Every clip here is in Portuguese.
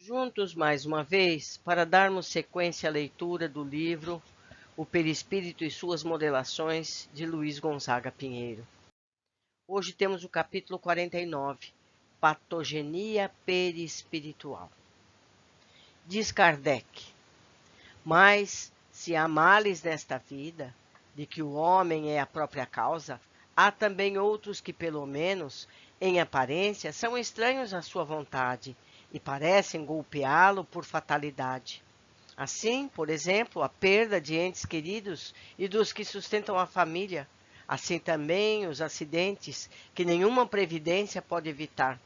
Juntos mais uma vez para darmos sequência à leitura do livro O Perispírito e Suas Modelações, de Luiz Gonzaga Pinheiro. Hoje temos o capítulo 49, Patogenia Perispiritual. Diz Kardec: mas se há males nesta vida, de que o homem é a própria causa, há também outros que, pelo menos, em aparência, são estranhos à sua vontade e parecem golpeá-lo por fatalidade. Assim, por exemplo, a perda de entes queridos e dos que sustentam a família. Assim também os acidentes que nenhuma previdência pode evitar.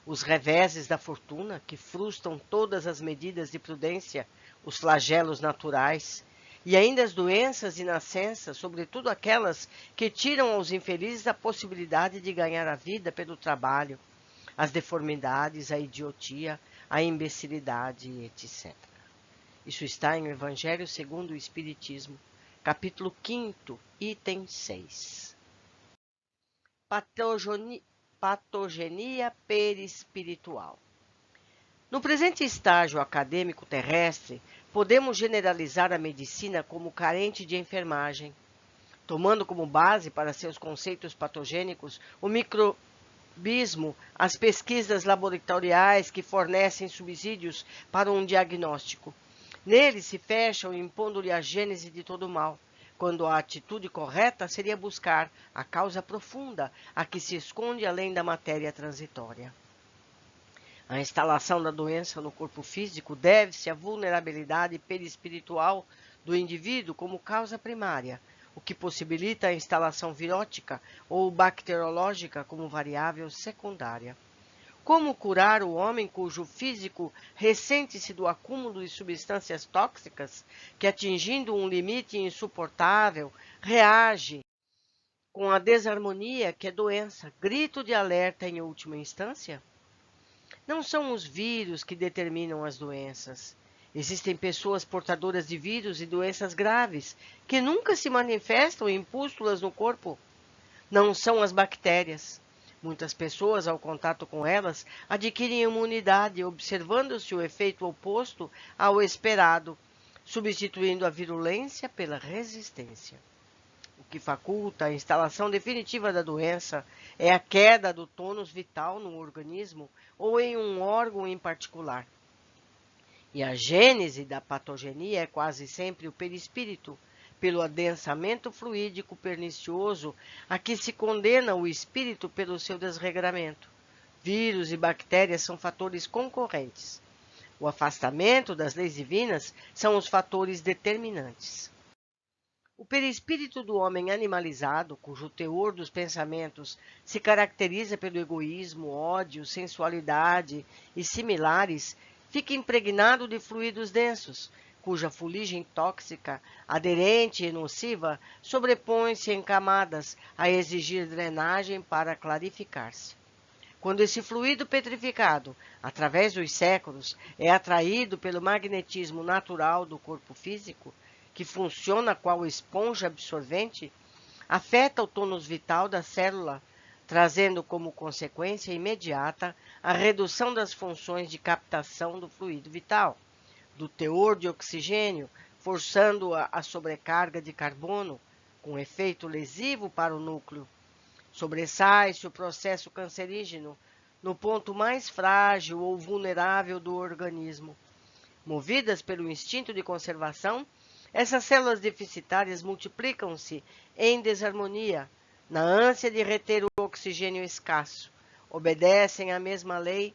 Os reveses da fortuna, que frustram todas as medidas de prudência, os flagelos naturais, e ainda as doenças e nascenças, sobretudo aquelas que tiram aos infelizes a possibilidade de ganhar a vida pelo trabalho, as deformidades, a idiotia, a imbecilidade, etc. Isso está em O Evangelho segundo o Espiritismo, capítulo 5º, item 6. Patogenia perispiritual. No presente estágio acadêmico terrestre, podemos generalizar a medicina como carente de enfermagem, tomando como base para seus conceitos patogênicos o microbismo, as pesquisas laboratoriais que fornecem subsídios para um diagnóstico. Nele se fecham impondo-lhe a gênese de todo o mal, quando a atitude correta seria buscar a causa profunda, a que se esconde além da matéria transitória. A instalação da doença no corpo físico deve-se à vulnerabilidade perispiritual do indivíduo como causa primária, o que possibilita a instalação virótica ou bacteriológica como variável secundária. Como curar o homem cujo físico ressente-se do acúmulo de substâncias tóxicas que, atingindo um limite insuportável, reage com a desarmonia que é doença, grito de alerta em última instância? Não são os vírus que determinam as doenças. Existem pessoas portadoras de vírus e doenças graves que nunca se manifestam em pústulas no corpo. Não são as bactérias. Muitas pessoas, ao contato com elas, adquirem imunidade, observando-se o efeito oposto ao esperado, substituindo a virulência pela resistência. O que faculta a instalação definitiva da doença é a queda do tônus vital no organismo ou em um órgão em particular. E a gênese da patogenia é quase sempre o perispírito, pelo adensamento fluídico pernicioso a que se condena o espírito pelo seu desregramento. Vírus e bactérias são fatores concorrentes. O afastamento das leis divinas são os fatores determinantes. O perispírito do homem animalizado, cujo teor dos pensamentos se caracteriza pelo egoísmo, ódio, sensualidade e similares, fica impregnado de fluidos densos, cuja fuligem tóxica, aderente e nociva sobrepõe-se em camadas a exigir drenagem para clarificar-se. Quando esse fluido petrificado, através dos séculos, é atraído pelo magnetismo natural do corpo físico, que funciona qual esponja absorvente, afeta o tônus vital da célula, trazendo como consequência imediata a redução das funções de captação do fluido vital, do teor de oxigênio, forçando a sobrecarga de carbono, com efeito lesivo para o núcleo. Sobressai-se o processo cancerígeno no ponto mais frágil ou vulnerável do organismo. Movidas pelo instinto de conservação, essas células deficitárias multiplicam-se em desarmonia, na ânsia de reter o oxigênio escasso. Obedecem à mesma lei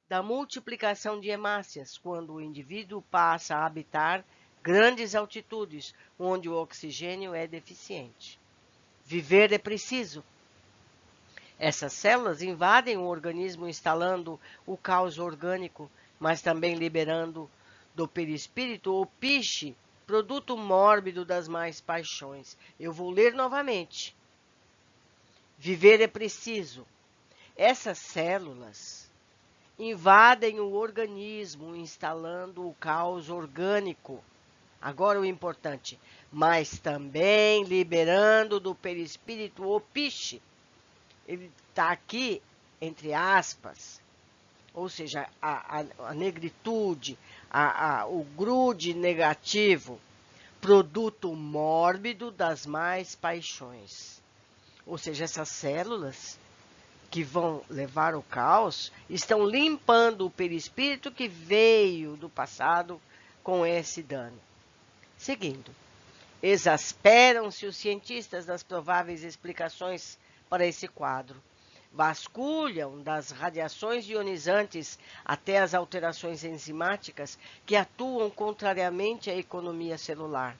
da multiplicação de hemácias, quando o indivíduo passa a habitar grandes altitudes, onde o oxigênio é deficiente. Viver é preciso. Essas células invadem o organismo instalando o caos orgânico, mas também liberando do perispírito o piche, produto mórbido das mais paixões. Eu vou ler novamente. Viver é preciso. Essas células invadem o organismo, instalando o caos orgânico. Agora o importante, mas também liberando do perispírito o piche. Ele está aqui, entre aspas, ou seja, a negritude, o grude negativo, produto mórbido das mais paixões. Ou seja, essas células que vão levar o caos estão limpando o perispírito que veio do passado com esse dano. Seguindo, exasperam-se os cientistas das prováveis explicações para esse quadro. Vasculham das radiações ionizantes até as alterações enzimáticas que atuam contrariamente à economia celular.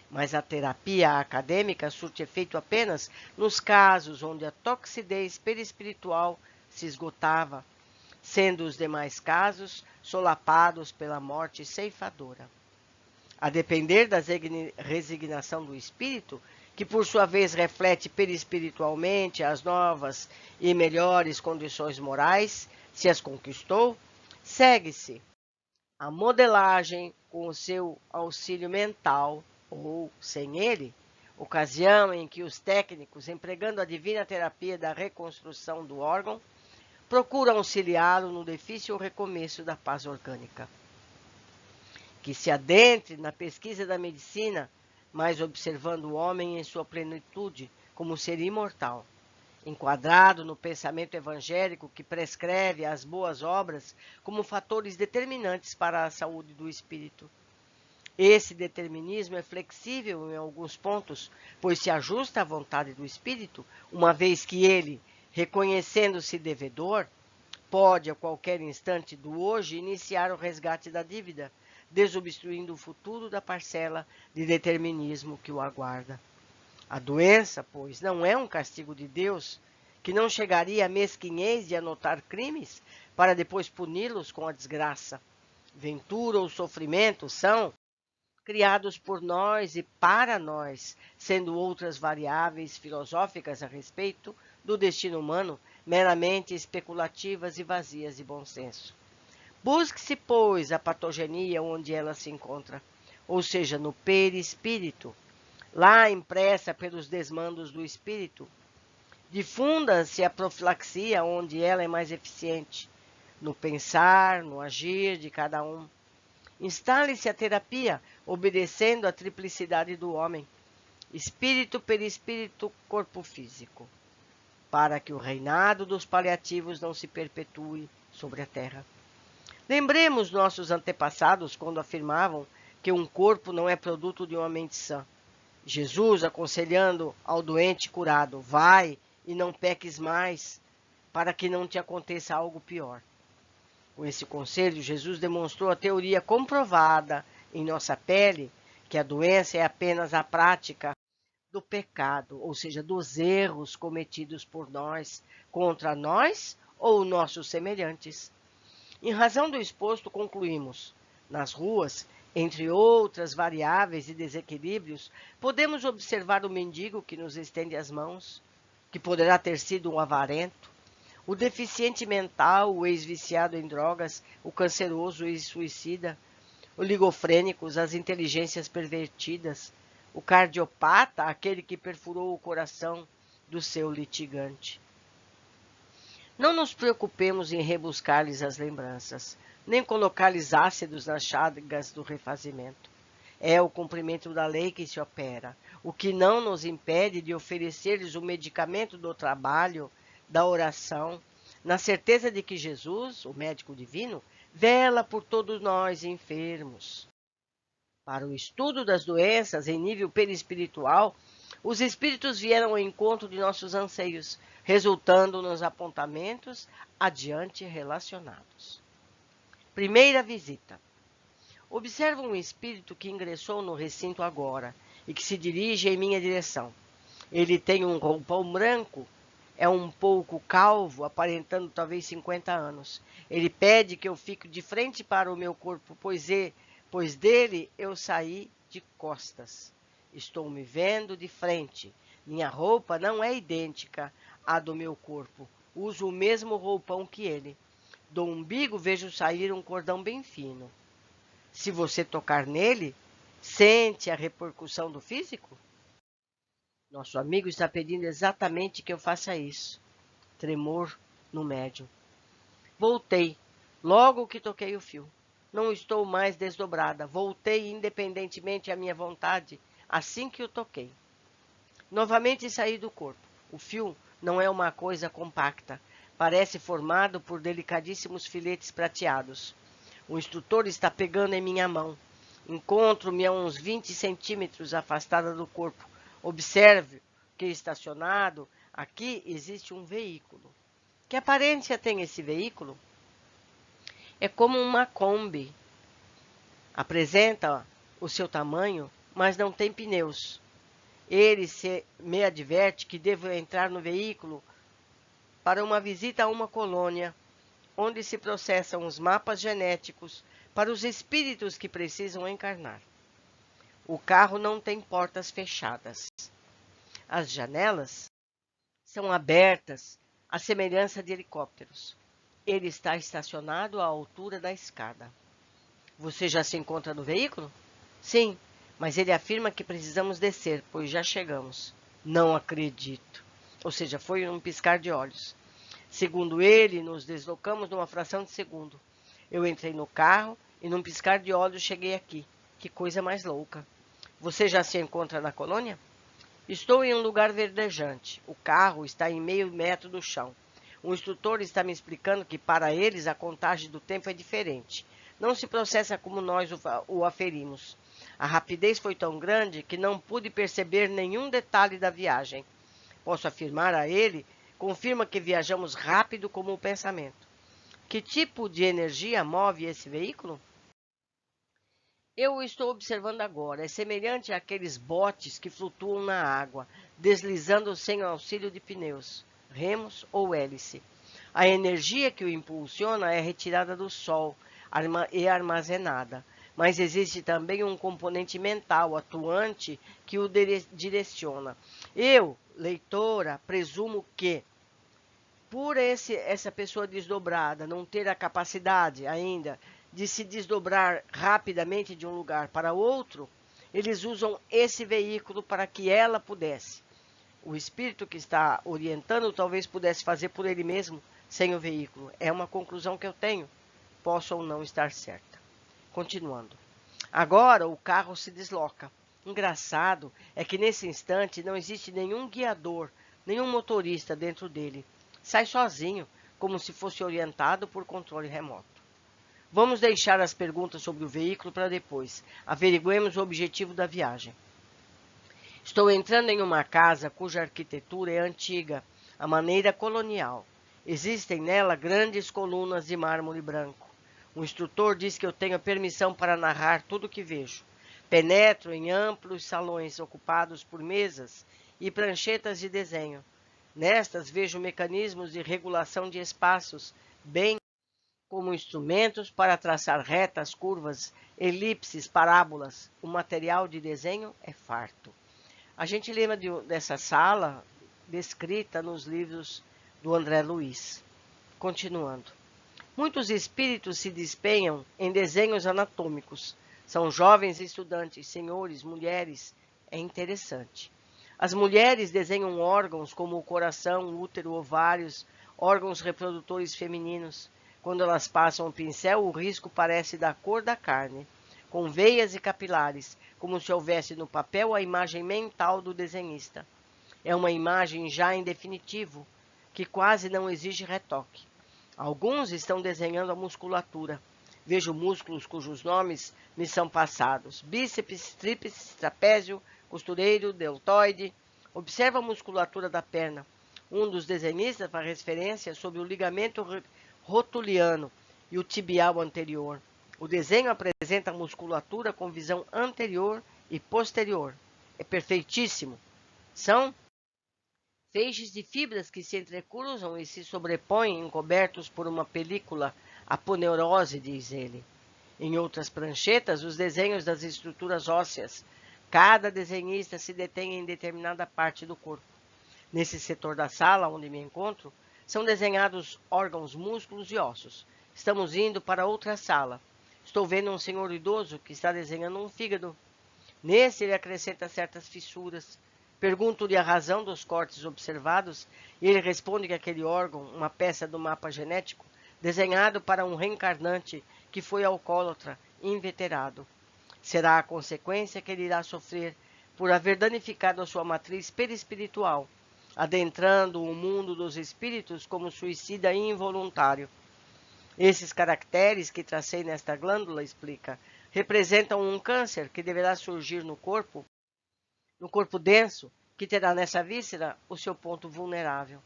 Mas a terapia acadêmica surte efeito apenas nos casos onde a toxidez perispiritual se esgotava, sendo os demais casos solapados pela morte ceifadora. A depender da resignação do espírito, que por sua vez reflete perispiritualmente as novas e melhores condições morais, se as conquistou, segue-se a modelagem com o seu auxílio mental, ou sem ele, ocasião em que os técnicos, empregando a divina terapia da reconstrução do órgão, procuram auxiliá-lo no difícil recomeço da paz orgânica. Que se adentre na pesquisa da medicina, mas observando o homem em sua plenitude como ser imortal, enquadrado no pensamento evangélico que prescreve as boas obras como fatores determinantes para a saúde do espírito. Esse determinismo é flexível em alguns pontos, pois se ajusta à vontade do espírito, uma vez que ele, reconhecendo-se devedor, pode a qualquer instante do hoje iniciar o resgate da dívida, desobstruindo o futuro da parcela de determinismo que o aguarda. A doença, pois, não é um castigo de Deus, que não chegaria à mesquinhez de anotar crimes para depois puni-los com a desgraça. Ventura ou sofrimento são criados por nós e para nós, sendo outras variáveis filosóficas a respeito do destino humano meramente especulativas e vazias de bom senso. Busque-se, pois, a patogenia onde ela se encontra, ou seja, no perispírito, lá impressa pelos desmandos do espírito. Difunda-se a profilaxia onde ela é mais eficiente, no pensar, no agir de cada um. Instale-se a terapia, obedecendo à triplicidade do homem, espírito, perispírito, corpo físico, para que o reinado dos paliativos não se perpetue sobre a terra. Lembremos nossos antepassados quando afirmavam que um corpo não é produto de uma mente sã. Jesus aconselhando ao doente curado, vai e não peques mais, para que não te aconteça algo pior. Com esse conselho, Jesus demonstrou a teoria comprovada em nossa pele que a doença é apenas a prática do pecado, ou seja, dos erros cometidos por nós, contra nós ou nossos semelhantes. Em razão do exposto, concluímos: nas ruas, entre outras variáveis e desequilíbrios, podemos observar o mendigo que nos estende as mãos, que poderá ter sido um avarento, o deficiente mental, o ex-viciado em drogas, o canceroso e suicida, o ligofrênico, as inteligências pervertidas, o cardiopata, aquele que perfurou o coração do seu litigante. Não nos preocupemos em rebuscar-lhes as lembranças, nem colocar-lhes ácidos nas chagas do refazimento. É o cumprimento da lei que se opera, o que não nos impede de oferecer-lhes o medicamento do trabalho, da oração, na certeza de que Jesus, o médico divino, vela por todos nós enfermos. Para o estudo das doenças em nível perispiritual, os espíritos vieram ao encontro de nossos anseios, resultando nos apontamentos adiante relacionados. Primeira visita. Observo um espírito que ingressou no recinto agora e que se dirige em minha direção. Ele tem um roupão branco, é um pouco calvo, aparentando talvez 50 anos. Ele pede que eu fique de frente para o meu corpo, pois dele eu saí de costas. Estou me vendo de frente. Minha roupa não é idêntica à do meu corpo. Uso o mesmo roupão que ele. Do umbigo vejo sair um cordão bem fino. Se você tocar nele, sente a repercussão do físico? Nosso amigo está pedindo exatamente que eu faça isso. Tremor no médium. Voltei Logo que toquei o fio, não estou mais desdobrada. Voltei independentemente à minha vontade assim que o toquei. Novamente saí do corpo. O fio não é uma coisa compacta. Parece formado por delicadíssimos filetes prateados. O instrutor está pegando em minha mão. Encontro-me a uns 20 centímetros afastada do corpo. Observe que estacionado aqui existe um veículo. Que aparência tem esse veículo? É como uma Kombi. Apresenta o seu tamanho, mas não tem pneus. Ele me adverte que devo entrar no veículo para uma visita a uma colônia, onde se processam os mapas genéticos para os espíritos que precisam encarnar. O carro não tem portas fechadas. As janelas são abertas à semelhança de helicópteros. Ele está estacionado à altura da escada. Você já se encontra no veículo? Sim, mas ele afirma que precisamos descer, pois já chegamos. Não acredito. Ou seja, foi um piscar de olhos. Segundo ele, nos deslocamos numa fração de segundo. Eu entrei no carro e num piscar de olhos cheguei aqui. Que coisa mais louca. Você já se encontra na colônia? Estou em um lugar verdejante. O carro está em meio metro do chão. O instrutor está me explicando que para eles a contagem do tempo é diferente. Não se processa como nós o aferimos. A rapidez foi tão grande que não pude perceber nenhum detalhe da viagem. Posso afirmar a ele, confirma que viajamos rápido como o pensamento. Que tipo de energia move esse veículo? Eu o estou observando agora. É semelhante àqueles botes que flutuam na água, deslizando sem o auxílio de pneus, remos ou hélice. A energia que o impulsiona é retirada do Sol e armazenada. Mas existe também um componente mental atuante que o direciona. Eu, leitora, presumo que, por essa pessoa desdobrada não ter a capacidade ainda de se desdobrar rapidamente de um lugar para outro, eles usam esse veículo para que ela pudesse. O espírito que está orientando talvez pudesse fazer por ele mesmo sem o veículo. É uma conclusão que eu tenho. Posso ou não estar certa. Continuando. Agora o carro se desloca. Engraçado é que nesse instante não existe nenhum guiador, nenhum motorista dentro dele. Sai sozinho, como se fosse orientado por controle remoto. Vamos deixar as perguntas sobre o veículo para depois. Averiguemos o objetivo da viagem. Estou entrando em uma casa cuja arquitetura é antiga, à maneira colonial. Existem nela grandes colunas de mármore branco. O instrutor diz que eu tenho permissão para narrar tudo o que vejo. Penetro em amplos salões ocupados por mesas e pranchetas de desenho. Nestas vejo mecanismos de regulação de espaços, bem como instrumentos para traçar retas, curvas, elipses, parábolas. O material de desenho é farto. A gente lembra dessa sala descrita nos livros do André Luiz. Continuando. Muitos espíritos se despenham em desenhos anatômicos. São jovens estudantes, senhores, mulheres. É interessante. As mulheres desenham órgãos como o coração, útero, ovários, órgãos reprodutores femininos. Quando elas passam o pincel, o risco parece da cor da carne, com veias e capilares, como se houvesse no papel a imagem mental do desenhista. É uma imagem já em definitivo, que quase não exige retoque. Alguns estão desenhando a musculatura. Vejo músculos cujos nomes me são passados. Bíceps, tríceps, trapézio, costureiro, deltoide. Observa a musculatura da perna. Um dos desenhistas faz referência sobre o ligamento rotuliano e o tibial anterior. O desenho apresenta a musculatura com visão anterior e posterior. É perfeitíssimo. São feixes de fibras que se entrecruzam e se sobrepõem, encobertos por uma película aponeurose, diz ele. Em outras pranchetas, os desenhos das estruturas ósseas. Cada desenhista se detém em determinada parte do corpo. Nesse setor da sala onde me encontro, são desenhados órgãos, músculos e ossos. Estamos indo para outra sala. Estou vendo um senhor idoso que está desenhando um fígado. Nesse, ele acrescenta certas fissuras. Pergunto-lhe a razão dos cortes observados e ele responde que aquele órgão, uma peça do mapa genético, desenhado para um reencarnante que foi alcoólatra inveterado. Será a consequência que ele irá sofrer por haver danificado a sua matriz perispiritual, adentrando o mundo dos espíritos como suicida involuntário. Esses caracteres que tracei nesta glândula, explica, representam um câncer que deverá surgir no corpo denso, que terá nessa víscera o seu ponto vulnerável,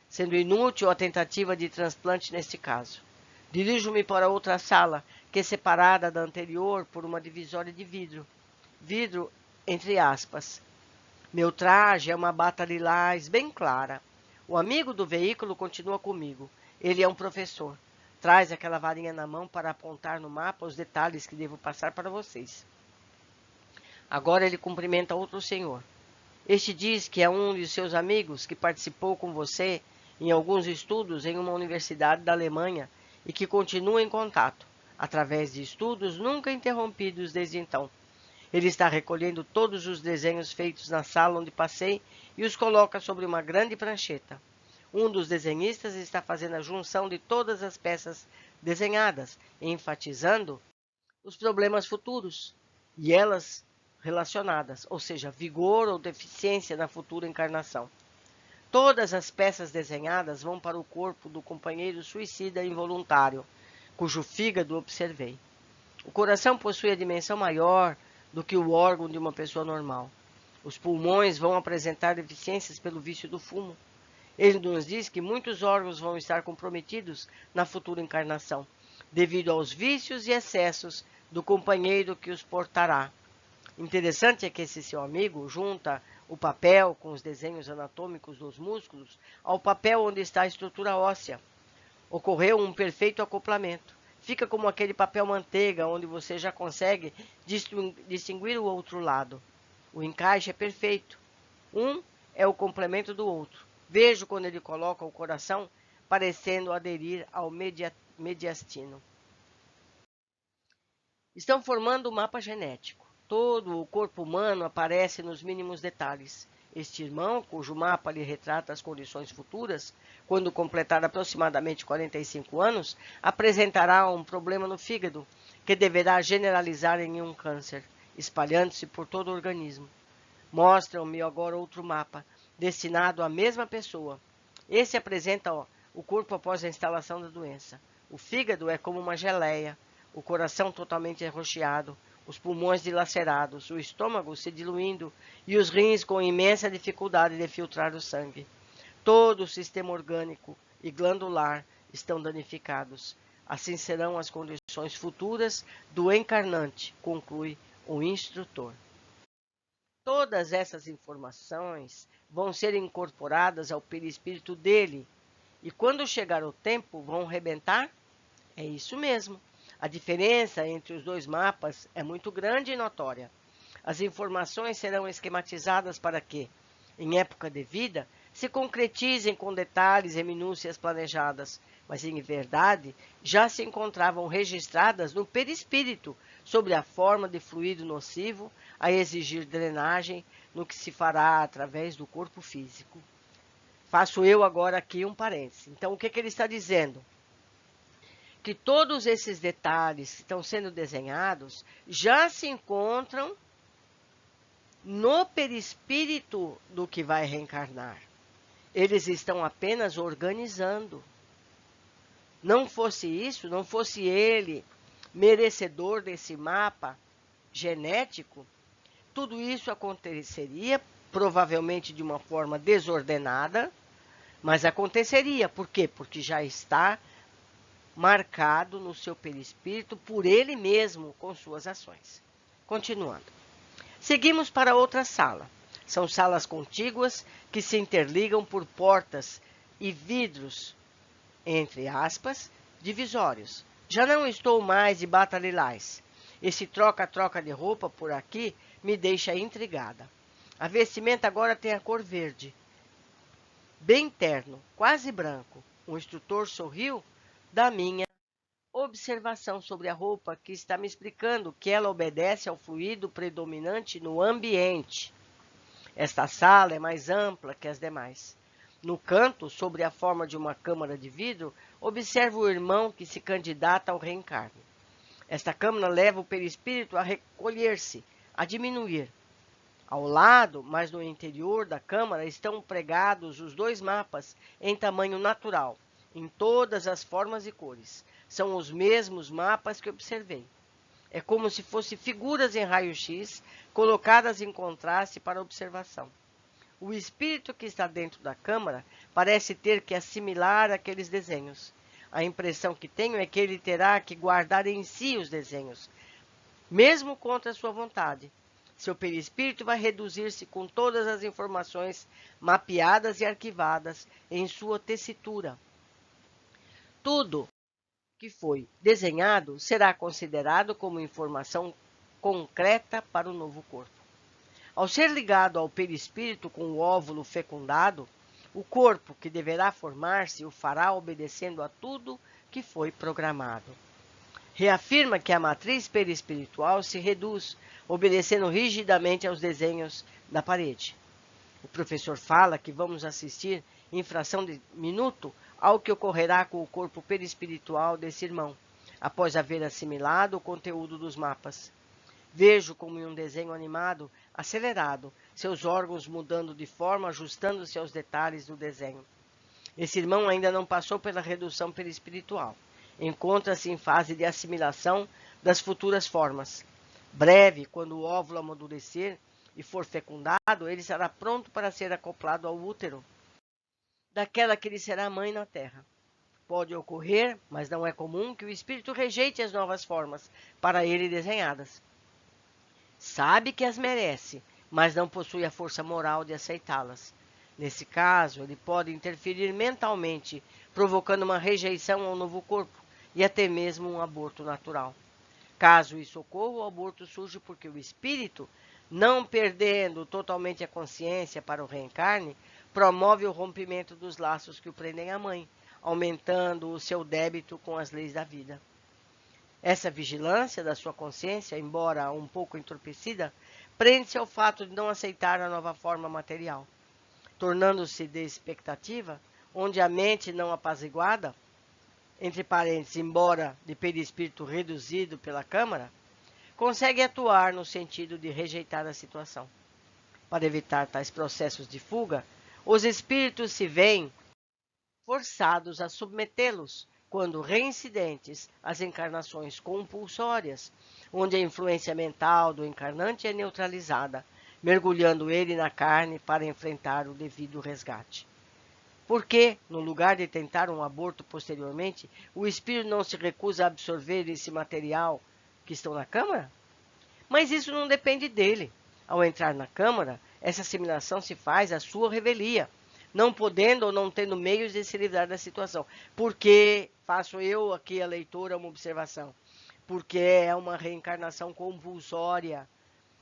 sendo inútil a tentativa de transplante neste caso. Dirijo-me para outra sala, que é separada da anterior por uma divisória de vidro. Vidro entre aspas. Meu traje é uma bata lilás bem clara. O amigo do veículo continua comigo. Ele é um professor. Traz aquela varinha na mão para apontar no mapa os detalhes que devo passar para vocês. Agora ele cumprimenta outro senhor. Este diz que é um de seus amigos que participou com você em alguns estudos em uma universidade da Alemanha e que continua em contato, através de estudos nunca interrompidos desde então. Ele está recolhendo todos os desenhos feitos na sala onde passei e os coloca sobre uma grande prancheta. Um dos desenhistas está fazendo a junção de todas as peças desenhadas, enfatizando os problemas futuros e elas relacionadas, ou seja, vigor ou deficiência na futura encarnação. Todas as peças desenhadas vão para o corpo do companheiro suicida involuntário, cujo fígado observei. O coração possui a dimensão maior do que o órgão de uma pessoa normal. Os pulmões vão apresentar deficiências pelo vício do fumo. Ele nos diz que muitos órgãos vão estar comprometidos na futura encarnação, devido aos vícios e excessos do companheiro que os portará. Interessante é que esse seu amigo junta o papel com os desenhos anatômicos dos músculos ao papel onde está a estrutura óssea. Ocorreu um perfeito acoplamento. Fica como aquele papel manteiga, onde você já consegue distinguir o outro lado. O encaixe é perfeito. Um é o complemento do outro. Vejo quando ele coloca o coração parecendo aderir ao mediastino. Estão formando um mapa genético. Todo o corpo humano aparece nos mínimos detalhes. Este irmão, cujo mapa lhe retrata as condições futuras, quando completar aproximadamente 45 anos, apresentará um problema no fígado, que deverá generalizar em um câncer, espalhando-se por todo o organismo. Mostram-me agora outro mapa, destinado à mesma pessoa. Esse apresenta o corpo após a instalação da doença. O fígado é como uma geleia, o coração totalmente arroxeado, os pulmões dilacerados, o estômago se diluindo e os rins com imensa dificuldade de filtrar o sangue. Todo o sistema orgânico e glandular estão danificados. Assim serão as condições futuras do encarnante, conclui o instrutor. Todas essas informações vão ser incorporadas ao perispírito dele, e quando chegar o tempo, vão rebentar? É isso mesmo. A diferença entre os dois mapas é muito grande e notória. As informações serão esquematizadas para que, em época devida, se concretizem com detalhes e minúcias planejadas, mas em verdade já se encontravam registradas no perispírito sobre a forma de fluido nocivo a exigir drenagem no que se fará através do corpo físico. Faço eu agora aqui um parêntese. Então, o que ele está dizendo? Que todos esses detalhes que estão sendo desenhados já se encontram no perispírito do que vai reencarnar. Eles estão apenas organizando. Não fosse isso, não fosse ele merecedor desse mapa genético, tudo isso aconteceria, provavelmente de uma forma desordenada, mas aconteceria. Por quê? Porque já está marcado no seu perispírito por ele mesmo com suas ações. Continuando. Seguimos para outra sala. São salas contíguas que se interligam por portas e vidros, entre aspas, divisórios. Já não estou mais de bata lilás. Esse troca-troca de roupa por aqui me deixa intrigada. A vestimenta agora tem a cor verde, bem terno, quase branco. O instrutor sorriu da minha observação sobre a roupa, que está me explicando que ela obedece ao fluido predominante no ambiente. Esta sala é mais ampla que as demais. No canto, sobre a forma de uma câmara de vidro, observa o irmão que se candidata ao reencarne. Esta câmara leva o perispírito a recolher-se, a diminuir. Ao lado, mas no interior da câmara, estão pregados os 2 mapas em tamanho natural, em todas as formas e cores. São os mesmos mapas que observei. É como se fossem figuras em raio-x, colocadas em contraste para observação. O espírito que está dentro da câmara parece ter que assimilar aqueles desenhos. A impressão que tenho é que ele terá que guardar em si os desenhos, mesmo contra sua vontade. Seu perispírito vai reduzir-se com todas as informações mapeadas e arquivadas em sua tessitura. Tudo que foi desenhado será considerado como informação concreta para o novo corpo. Ao ser ligado ao perispírito com o óvulo fecundado, o corpo que deverá formar-se o fará obedecendo a tudo que foi programado. Reafirma que a matriz perispiritual se reduz, obedecendo rigidamente aos desenhos da parede. O professor fala que vamos assistir, em fração de minuto, ao que ocorrerá com o corpo perispiritual desse irmão, após haver assimilado o conteúdo dos mapas. Vejo como em um desenho animado, acelerado, seus órgãos mudando de forma, ajustando-se aos detalhes do desenho. Esse irmão ainda não passou pela redução perispiritual. Encontra-se em fase de assimilação das futuras formas. Breve, quando o óvulo amadurecer e for fecundado, ele estará pronto para ser acoplado ao útero daquela que lhe será mãe na terra. Pode ocorrer, mas não é comum, que o espírito rejeite as novas formas para ele desenhadas. Sabe que as merece, mas não possui a força moral de aceitá-las. Nesse caso, ele pode interferir mentalmente, provocando uma rejeição ao novo corpo e até mesmo um aborto natural. Caso isso ocorra, o aborto surge porque o espírito, não perdendo totalmente a consciência para o reencarne, promove o rompimento dos laços que o prendem à mãe, aumentando o seu débito com as leis da vida. Essa vigilância da sua consciência, embora um pouco entorpecida, prende-se ao fato de não aceitar a nova forma material, tornando-se de expectativa, onde a mente não apaziguada, entre parênteses, embora de perispírito reduzido pela câmara, consegue atuar no sentido de rejeitar a situação. Para evitar tais processos de fuga, os espíritos se veem forçados a submetê-los, quando reincidentes, às encarnações compulsórias, onde a influência mental do encarnante é neutralizada, mergulhando ele na carne para enfrentar o devido resgate. Porque, no lugar de tentar um aborto posteriormente, o espírito não se recusa a absorver esse material que estão na câmara? Mas isso não depende dele. Ao entrar na câmara, essa assimilação se faz à sua revelia, não podendo ou não tendo meios de se livrar da situação. Porque, faço eu aqui a leitura, uma observação, porque é uma reencarnação compulsória.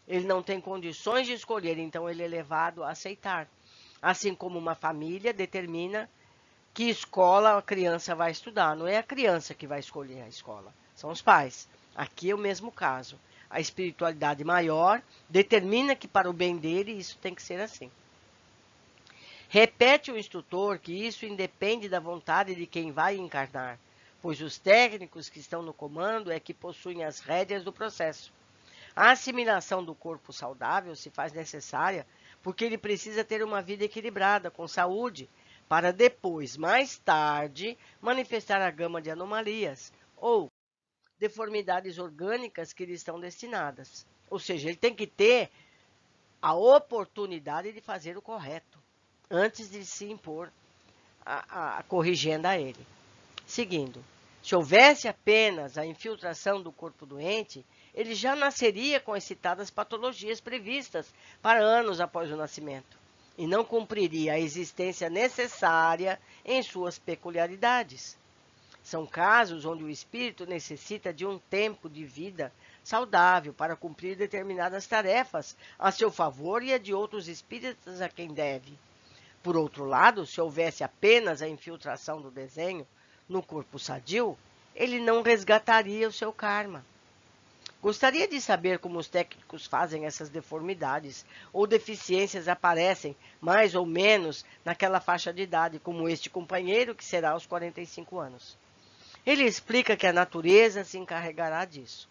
Ele não tem condições de escolher, então ele é levado a aceitar. Assim como uma família determina que escola a criança vai estudar. Não é a criança que vai escolher a escola, são os pais. Aqui é o mesmo caso. A espiritualidade maior determina que para o bem dele isso tem que ser assim. Repete o instrutor que isso independe da vontade de quem vai encarnar, pois os técnicos que estão no comando é que possuem as rédeas do processo. A assimilação do corpo saudável se faz necessária porque ele precisa ter uma vida equilibrada, com saúde, para depois, mais tarde, manifestar a gama de anomalias ou deformidades orgânicas que lhe estão destinadas. Ou seja, ele tem que ter a oportunidade de fazer o correto, antes de se impor a corrigenda a ele. Seguindo, se houvesse apenas a infiltração do corpo doente, ele já nasceria com as citadas patologias previstas para anos após o nascimento, e não cumpriria a existência necessária em suas peculiaridades. São casos onde o espírito necessita de um tempo de vida saudável para cumprir determinadas tarefas a seu favor e a de outros espíritos a quem deve. Por outro lado, se houvesse apenas a infiltração do desenho no corpo sadio, ele não resgataria o seu karma. Gostaria de saber como os técnicos fazem essas deformidades ou deficiências aparecem mais ou menos naquela faixa de idade, como este companheiro que será aos 45 anos. Ele explica que a natureza se encarregará disso.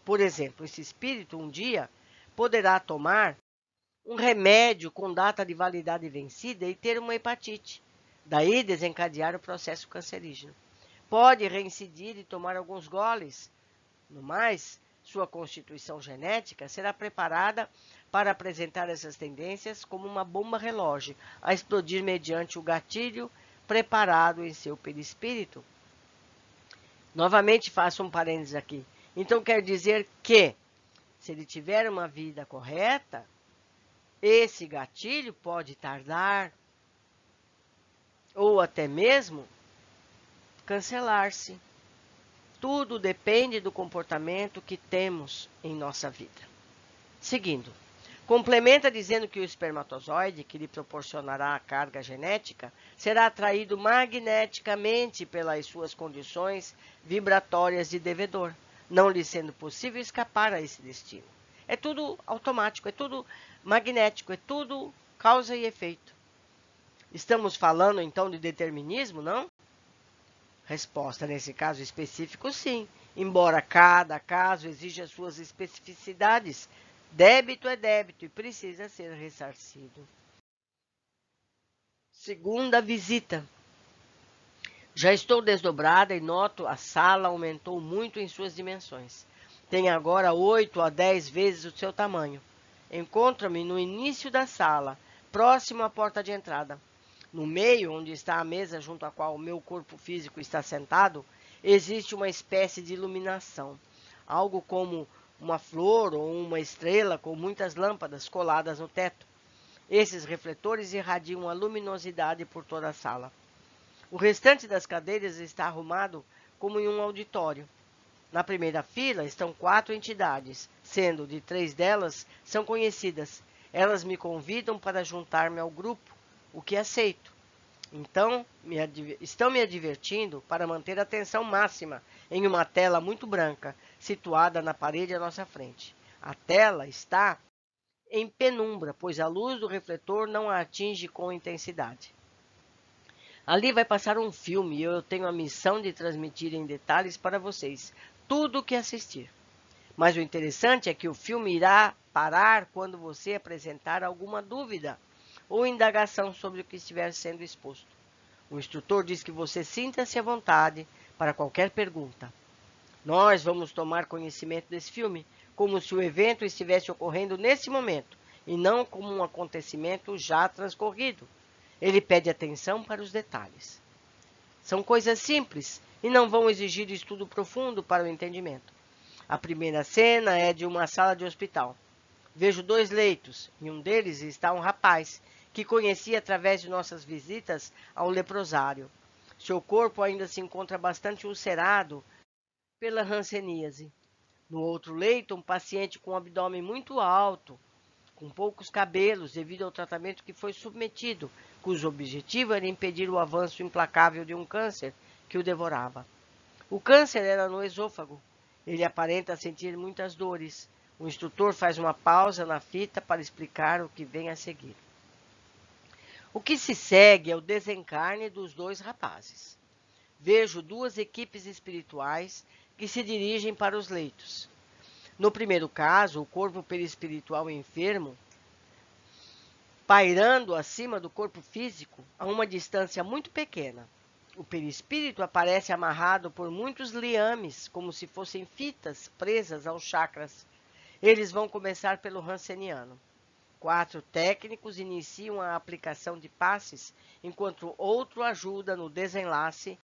Por exemplo, esse espírito um dia poderá tomar um remédio com data de validade vencida e ter uma hepatite. Daí desencadear o processo cancerígeno. Pode reincidir e tomar alguns goles. No mais, sua constituição genética será preparada para apresentar essas tendências como uma bomba relógio a explodir mediante o gatilho preparado em seu perispírito. Novamente faço um parênteses aqui. Então quer dizer que, se ele tiver uma vida correta, esse gatilho pode tardar ou até mesmo cancelar-se. Tudo depende do comportamento que temos em nossa vida. Seguindo, complementa dizendo que o espermatozoide, que lhe proporcionará a carga genética, será atraído magneticamente pelas suas condições vibratórias de devedor, não lhe sendo possível escapar a esse destino. É tudo automático, é tudo magnético, é tudo causa e efeito. Estamos falando então de determinismo, não? Resposta: nesse caso específico, sim, embora cada caso exija suas especificidades. Débito é débito e precisa ser ressarcido. Segunda visita. Já estou desdobrada e noto a sala aumentou muito em suas dimensões. Tem agora 8 a 10 vezes o seu tamanho. Encontro-me no início da sala, próximo à porta de entrada. No meio, onde está a mesa junto à qual o meu corpo físico está sentado, existe uma espécie de iluminação, algo como uma flor ou uma estrela com muitas lâmpadas coladas no teto. Esses refletores irradiam a luminosidade por toda a sala. O restante das cadeiras está arrumado como em um auditório. Na primeira fila estão 4 entidades, sendo de 3 delas são conhecidas. Elas me convidam para juntar-me ao grupo, o que aceito. Então, estão me advertindo para manter a atenção máxima em uma tela muito branca, situada na parede à nossa frente. A tela está em penumbra, pois a luz do refletor não a atinge com intensidade. Ali vai passar um filme e eu tenho a missão de transmitir em detalhes para vocês tudo o que assistir. Mas o interessante é que o filme irá parar quando você apresentar alguma dúvida ou indagação sobre o que estiver sendo exposto. O instrutor diz que você sinta-se à vontade para qualquer pergunta. Nós vamos tomar conhecimento desse filme como se o evento estivesse ocorrendo nesse momento e não como um acontecimento já transcorrido. Ele pede atenção para os detalhes. São coisas simples e não vão exigir estudo profundo para o entendimento. A primeira cena é de uma sala de hospital. Vejo 2 leitos. Em um deles está um rapaz que conheci através de nossas visitas ao leprosário. Seu corpo ainda se encontra bastante ulcerado pela hanseníase. No outro leito, um paciente com um abdômen muito alto, com poucos cabelos devido ao tratamento que foi submetido, cujo objetivo era impedir o avanço implacável de um câncer que o devorava. O câncer era no esôfago. Ele aparenta sentir muitas dores. O instrutor faz uma pausa na fita para explicar o que vem a seguir. O que se segue é o desencarne dos 2 rapazes. Vejo 2 equipes espirituais que se dirigem para os leitos. No primeiro caso, o corpo perispiritual enfermo, pairando acima do corpo físico a uma distância muito pequena. O perispírito aparece amarrado por muitos liames, como se fossem fitas presas aos chakras. Eles vão começar pelo Hanseniano. 4 técnicos iniciam a aplicação de passes, enquanto outro ajuda no desenlace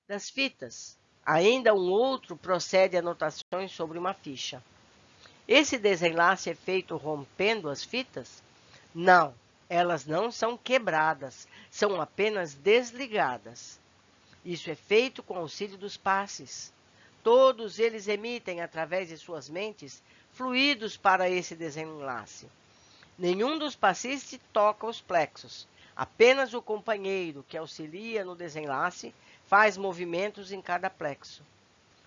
das fitas. Ainda um outro procede a anotações sobre uma ficha. Esse desenlace é feito rompendo as fitas? Não, elas não são quebradas, são apenas desligadas. Isso é feito com auxílio dos passes. Todos eles emitem, através de suas mentes, fluidos para esse desenlace. Nenhum dos passistas toca os plexos. Apenas o companheiro que auxilia no desenlace faz movimentos em cada plexo.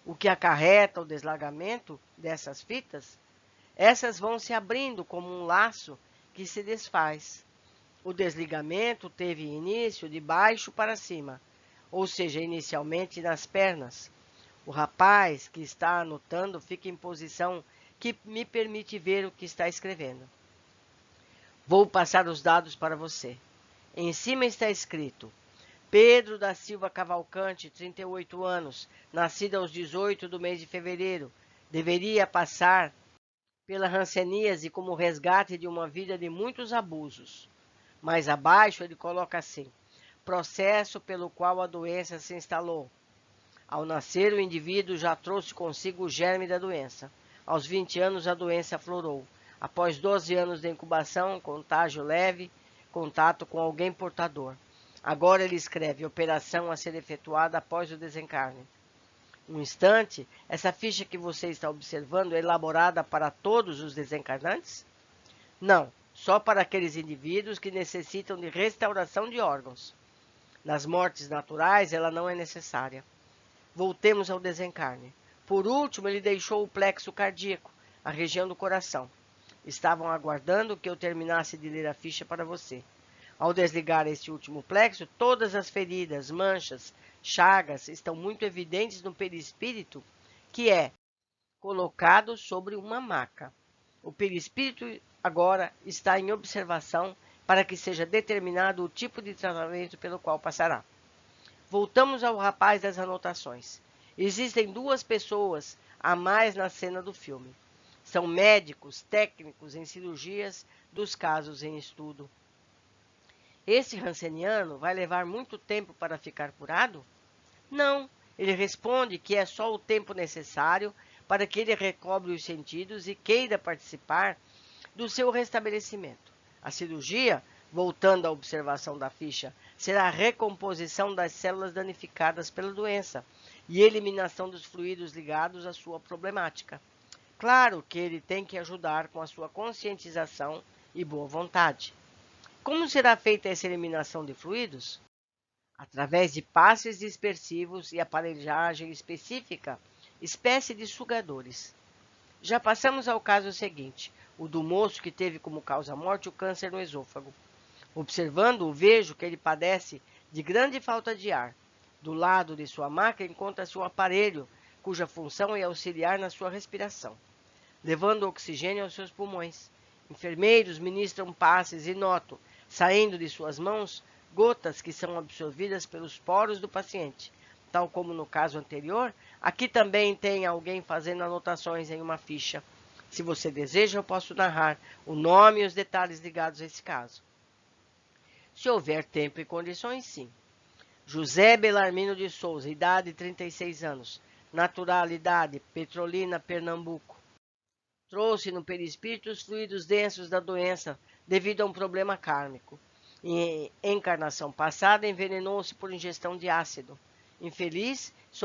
o que acarreta o deslagamento dessas fitas. Essas vão se abrindo como um laço que se desfaz. O desligamento teve início de baixo para cima, ou seja, inicialmente nas pernas. O rapaz que está anotando fica em posição que me permite ver o que está escrevendo. Vou passar os dados para você. Em cima está escrito: Pedro da Silva Cavalcante, 38 anos, nascido aos 18 do mês de fevereiro, deveria passar pela hanseníase como resgate de uma vida de muitos abusos. Mais abaixo ele coloca assim: processo pelo qual a doença se instalou. Ao nascer, o indivíduo já trouxe consigo o germe da doença. Aos 20 anos, a doença aflorou. Após 12 anos de incubação, contágio leve, contato com alguém portador. Agora ele escreve: operação a ser efetuada após o desencarne. Um instante, essa ficha que você está observando é elaborada para todos os desencarnantes? Não, só para aqueles indivíduos que necessitam de restauração de órgãos. Nas mortes naturais, ela não é necessária. Voltemos ao desencarne. Por último, ele deixou o plexo cardíaco, a região do coração. Estavam aguardando que eu terminasse de ler a ficha para você. Ao desligar este último plexo, todas as feridas, manchas, chagas estão muito evidentes no perispírito, que é colocado sobre uma maca. O perispírito agora está em observação para que seja determinado o tipo de tratamento pelo qual passará. Voltamos ao rapaz das anotações. Existem duas pessoas a mais na cena do filme. São médicos técnicos em cirurgias dos casos em estudo. Esse ranceniano vai levar muito tempo para ficar curado? Não, ele responde que é só o tempo necessário para que ele recobre os sentidos e queira participar do seu restabelecimento. A cirurgia, voltando à observação da ficha, será a recomposição das células danificadas pela doença e eliminação dos fluidos ligados à sua problemática. Claro que ele tem que ajudar com a sua conscientização e boa vontade. Como será feita essa eliminação de fluidos? Através de passes dispersivos e aparelhagem específica, espécie de sugadores. Já passamos ao caso seguinte, o do moço que teve como causa-morte o câncer no esôfago. Observando-o, vejo que ele padece de grande falta de ar. Do lado de sua maca encontra-se um aparelho, cuja função é auxiliar na sua respiração, levando oxigênio aos seus pulmões. Enfermeiros ministram passes e noto, saindo de suas mãos, gotas que são absorvidas pelos poros do paciente. Tal como no caso anterior, aqui também tem alguém fazendo anotações em uma ficha. Se você deseja, eu posso narrar o nome e os detalhes ligados a esse caso. Se houver tempo e condições, sim. José Belarmino de Souza, idade 36 anos, naturalidade Petrolina, Pernambuco. Trouxe no perispírito os fluidos densos da doença devido a um problema kármico. Em encarnação passada, envenenou-se por ingestão de ácido. Infeliz e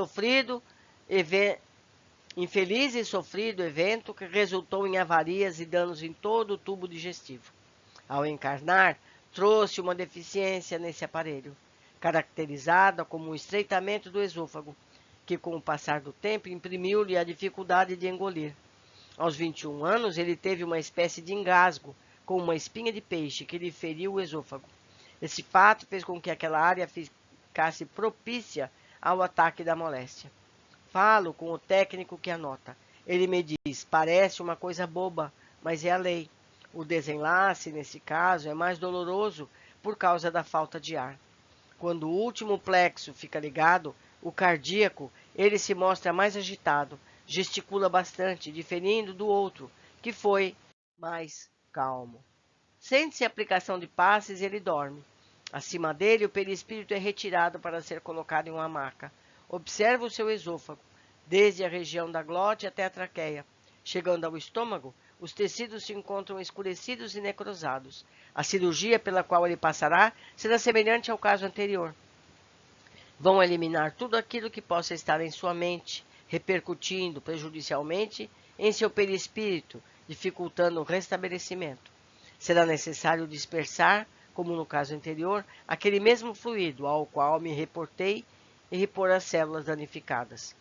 sofrido evento que resultou em avarias e danos em todo o tubo digestivo. Ao encarnar, trouxe uma deficiência nesse aparelho, caracterizada como um estreitamento do esôfago, que com o passar do tempo imprimiu-lhe a dificuldade de engolir. Aos 21 anos, ele teve uma espécie de engasgo com uma espinha de peixe que lhe feriu o esôfago. Esse fato fez com que aquela área ficasse propícia ao ataque da moléstia. Falo com o técnico que anota. Ele me diz: parece uma coisa boba, mas é a lei. O desenlace, nesse caso, é mais doloroso por causa da falta de ar. Quando o último plexo fica ligado, o cardíaco, ele se mostra mais agitado, gesticula bastante, diferindo do outro, que foi mais calmo. Sente-se a aplicação de passes e ele dorme. Acima dele, o perispírito é retirado para ser colocado em uma maca. Observa o seu esôfago, desde a região da glote até a traqueia. Chegando ao estômago, os tecidos se encontram escurecidos e necrosados. A cirurgia pela qual ele passará será semelhante ao caso anterior. Vão eliminar tudo aquilo que possa estar em sua mente, repercutindo prejudicialmente em seu perispírito, dificultando o restabelecimento. Será necessário dispersar, como no caso anterior, aquele mesmo fluido ao qual me reportei e repor as células danificadas.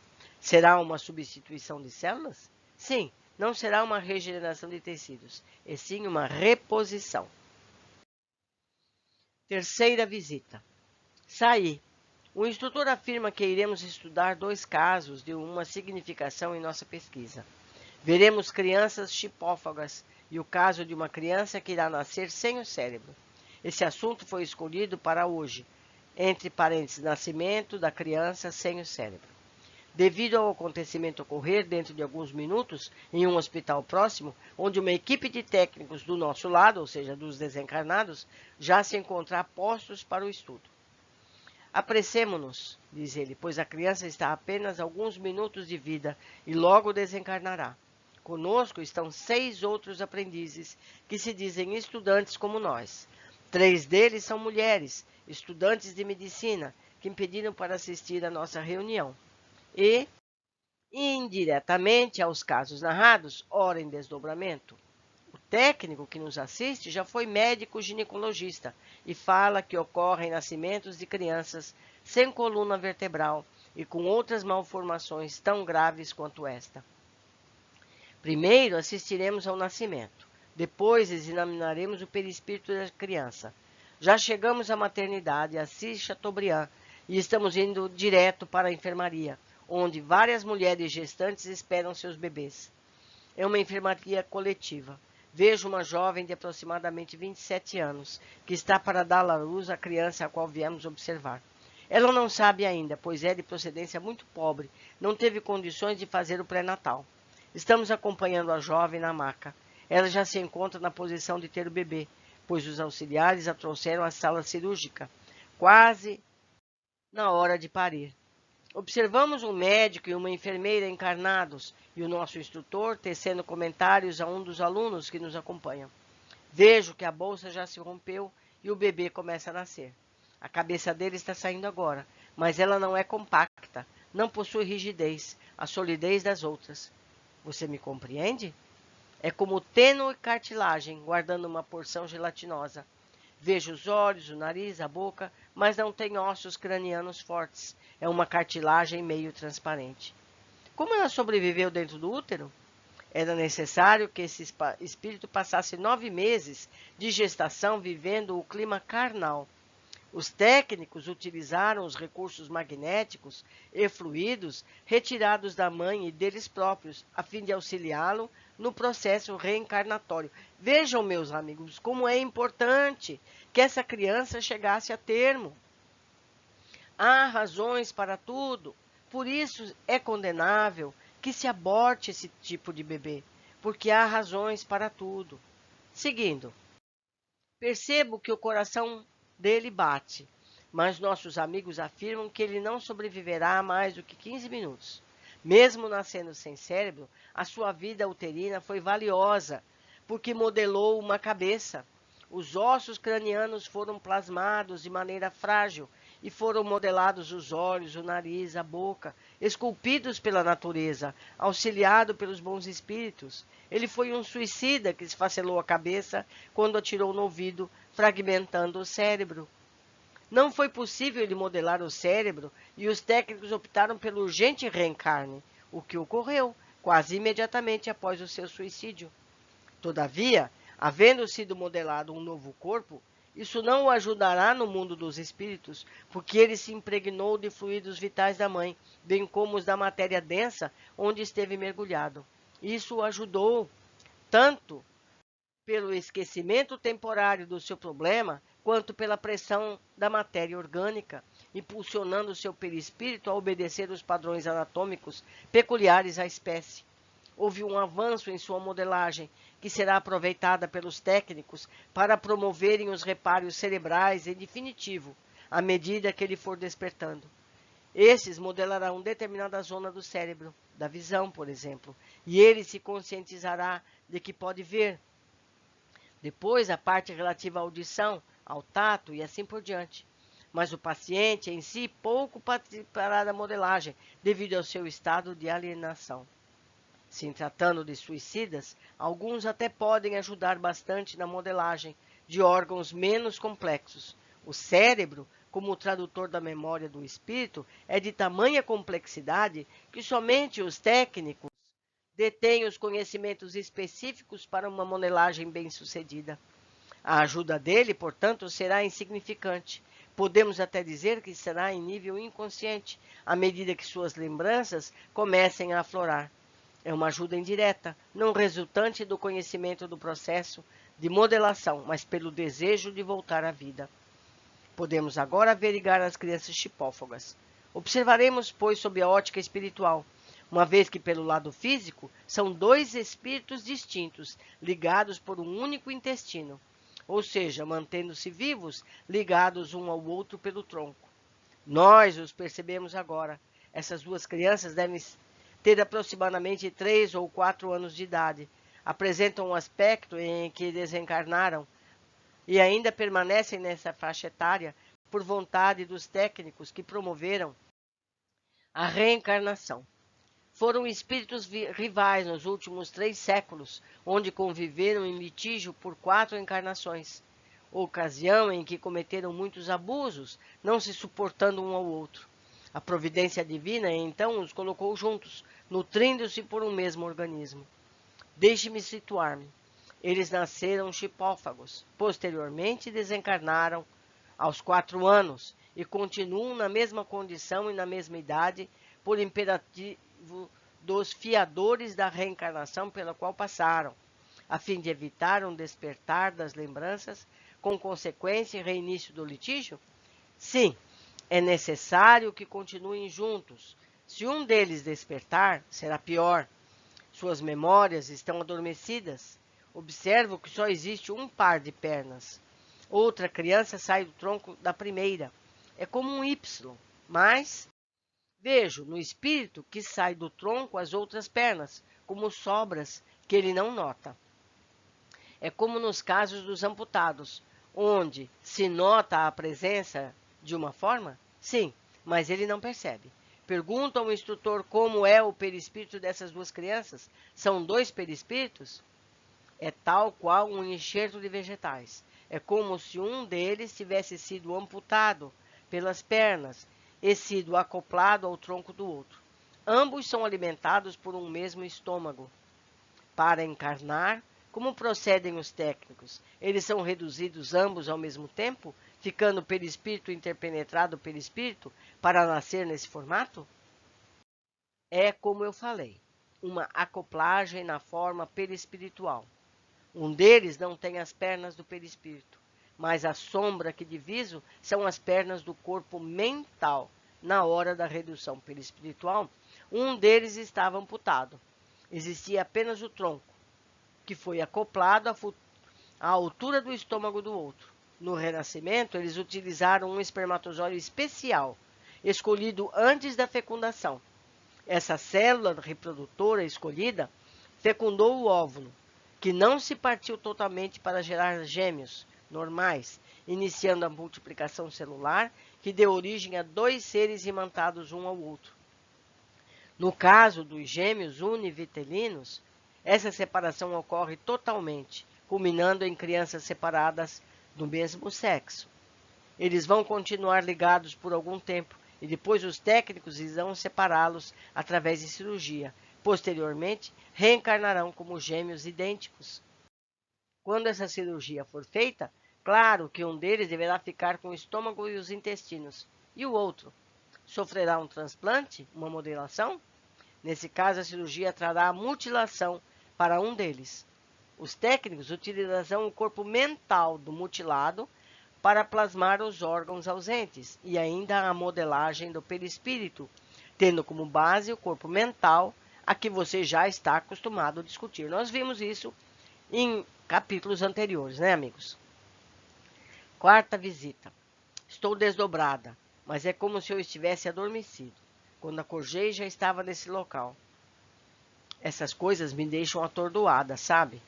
Será uma substituição de células? Sim, não será uma regeneração de tecidos, e sim uma reposição. Terceira visita. Saí. O instrutor afirma que iremos estudar 2 casos de uma significação em nossa pesquisa. Veremos crianças chipófagas e o caso de uma criança que irá nascer sem o cérebro. Esse assunto foi escolhido para hoje, entre parênteses, nascimento da criança sem o cérebro. Devido ao acontecimento ocorrer dentro de alguns minutos em um hospital próximo, onde uma equipe de técnicos do nosso lado, ou seja, dos desencarnados, já se encontra postos para o estudo. Apressemo-nos, diz ele, pois a criança está a apenas alguns minutos de vida e logo desencarnará. Conosco estão 6 outros aprendizes que se dizem estudantes como nós. 3 deles são mulheres, estudantes de medicina, que me pediram para assistir à nossa reunião. E, indiretamente aos casos narrados, ora em desdobramento. O técnico que nos assiste já foi médico ginecologista e fala que ocorrem nascimentos de crianças sem coluna vertebral e com outras malformações tão graves quanto esta. Primeiro assistiremos ao nascimento, depois examinaremos o perispírito da criança. Já chegamos à maternidade Assis Chateaubriand e estamos indo direto para a enfermaria, onde várias mulheres gestantes esperam seus bebês. É uma enfermaria coletiva. Vejo uma jovem de aproximadamente 27 anos, que está para dar à luz a criança a qual viemos observar. Ela não sabe ainda, pois é de procedência muito pobre, não teve condições de fazer o pré-natal. Estamos acompanhando a jovem na maca. Ela já se encontra na posição de ter o bebê, pois os auxiliares a trouxeram à sala cirúrgica, quase na hora de parir. Observamos um médico e uma enfermeira encarnados e o nosso instrutor tecendo comentários a um dos alunos que nos acompanham. Vejo que a bolsa já se rompeu e o bebê começa a nascer. A cabeça dele está saindo agora, mas ela não é compacta, não possui rigidez, a solidez das outras. Você me compreende? É como tênue cartilagem guardando uma porção gelatinosa. Vejo os olhos, o nariz, a boca, mas não tem ossos cranianos fortes. É uma cartilagem meio transparente. Como ela sobreviveu dentro do útero? Era necessário que esse espírito passasse 9 meses de gestação vivendo o clima carnal. Os técnicos utilizaram os recursos magnéticos e fluidos retirados da mãe e deles próprios, a fim de auxiliá-lo no processo reencarnatório. Vejam, meus amigos, como é importante que essa criança chegasse a termo. Há razões para tudo, por isso é condenável que se aborte esse tipo de bebê, porque há razões para tudo. Seguindo, percebo que o coração dele bate, mas nossos amigos afirmam que ele não sobreviverá a mais do que 15 minutos. Mesmo nascendo sem cérebro, a sua vida uterina foi valiosa, porque modelou uma cabeça. Os ossos cranianos foram plasmados de maneira frágil e foram modelados os olhos, o nariz, a boca, esculpidos pela natureza, auxiliado pelos bons espíritos. Ele foi um suicida que esfacelou a cabeça quando atirou no ouvido, fragmentando o cérebro. Não foi possível ele modelar o cérebro e os técnicos optaram pelo urgente reencarne, o que ocorreu quase imediatamente após o seu suicídio. Todavia, havendo sido modelado um novo corpo, isso não o ajudará no mundo dos espíritos, porque ele se impregnou de fluidos vitais da mãe, bem como os da matéria densa onde esteve mergulhado. Isso o ajudou tanto pelo esquecimento temporário do seu problema, quanto pela pressão da matéria orgânica, impulsionando seu perispírito a obedecer os padrões anatômicos peculiares à espécie. Houve um avanço em sua modelagem, que será aproveitada pelos técnicos para promoverem os reparos cerebrais em definitivo, à medida que ele for despertando. Esses modelarão determinada zona do cérebro, da visão, por exemplo, e ele se conscientizará de que pode ver. Depois, a parte relativa à audição, ao tato e assim por diante. Mas o paciente em si pouco participará da modelagem, devido ao seu estado de alienação. Se tratando de suicidas, alguns até podem ajudar bastante na modelagem de órgãos menos complexos. O cérebro como tradutor da memória do espírito, é de tamanha complexidade que somente os técnicos detêm os conhecimentos específicos para uma modelagem bem-sucedida. A ajuda dele, portanto, será insignificante. Podemos até dizer que será em nível inconsciente, à medida que suas lembranças comecem a aflorar. É uma ajuda indireta, não resultante do conhecimento do processo de modelação, mas pelo desejo de voltar à vida. Podemos agora averiguar as crianças chipófagas. Observaremos, pois, sob a ótica espiritual, uma vez que, pelo lado físico, são dois espíritos distintos, ligados por um único intestino, ou seja, mantendo-se vivos, ligados um ao outro pelo tronco. Nós os percebemos agora. Essas duas crianças devem ter aproximadamente 3 ou 4 anos de idade. Apresentam um aspecto em que desencarnaram e ainda permanecem nessa faixa etária por vontade dos técnicos que promoveram a reencarnação. Foram espíritos rivais nos últimos 3 séculos, onde conviveram em litígio por 4 encarnações, ocasião em que cometeram muitos abusos, não se suportando um ao outro. A providência divina, então, os colocou juntos, nutrindo-se por um mesmo organismo. Deixe-me situar-me. Eles nasceram chipófagos, posteriormente desencarnaram aos 4 anos e continuam na mesma condição e na mesma idade por imperativo dos fiadores da reencarnação pela qual passaram, a fim de evitar um despertar das lembranças com consequência e reinício do litígio? Sim, é necessário que continuem juntos. Se um deles despertar, será pior. Suas memórias estão adormecidas. Observo que só existe um par de pernas. Outra criança sai do tronco da primeira. É como um Y, mas vejo no espírito que sai do tronco as outras pernas, como sobras que ele não nota. É como nos casos dos amputados, onde se nota a presença de uma forma? Sim, mas ele não percebe. Pergunta ao instrutor como é o perispírito dessas duas crianças. São 2 perispíritos? É tal qual um enxerto de vegetais. É como se um deles tivesse sido amputado pelas pernas e sido acoplado ao tronco do outro. Ambos são alimentados por um mesmo estômago. Para encarnar, como procedem os técnicos? Eles são reduzidos ambos ao mesmo tempo, ficando perispírito interpenetrado perispírito para nascer nesse formato? É como eu falei, uma acoplagem na forma perispiritual. Um deles não tem as pernas do perispírito, mas a sombra que diviso são as pernas do corpo mental. Na hora da redução perispiritual, um deles estava amputado. Existia apenas o tronco, que foi acoplado à altura do estômago do outro. No renascimento, eles utilizaram um espermatozoide especial, escolhido antes da fecundação. Essa célula reprodutora escolhida fecundou o óvulo, que não se partiu totalmente para gerar gêmeos normais, iniciando a multiplicação celular, que deu origem a 2 seres imantados um ao outro. No caso dos gêmeos univitelinos, essa separação ocorre totalmente, culminando em crianças separadas do mesmo sexo. Eles vão continuar ligados por algum tempo e depois os técnicos irão separá-los através de cirurgia. Posteriormente, reencarnarão como gêmeos idênticos. Quando essa cirurgia for feita, claro que um deles deverá ficar com o estômago e os intestinos, e o outro sofrerá um transplante, uma modelação? Nesse caso, a cirurgia trará a mutilação para um deles. Os técnicos utilizarão o corpo mental do mutilado para plasmar os órgãos ausentes e ainda a modelagem do perispírito, tendo como base o corpo mental, a que você já está acostumado a discutir. Nós vimos isso em capítulos anteriores, né, amigos? 4ª visita. Estou desdobrada, mas é como se eu estivesse adormecido. Quando acordei, já estava nesse local. Essas coisas me deixam atordoada, sabe?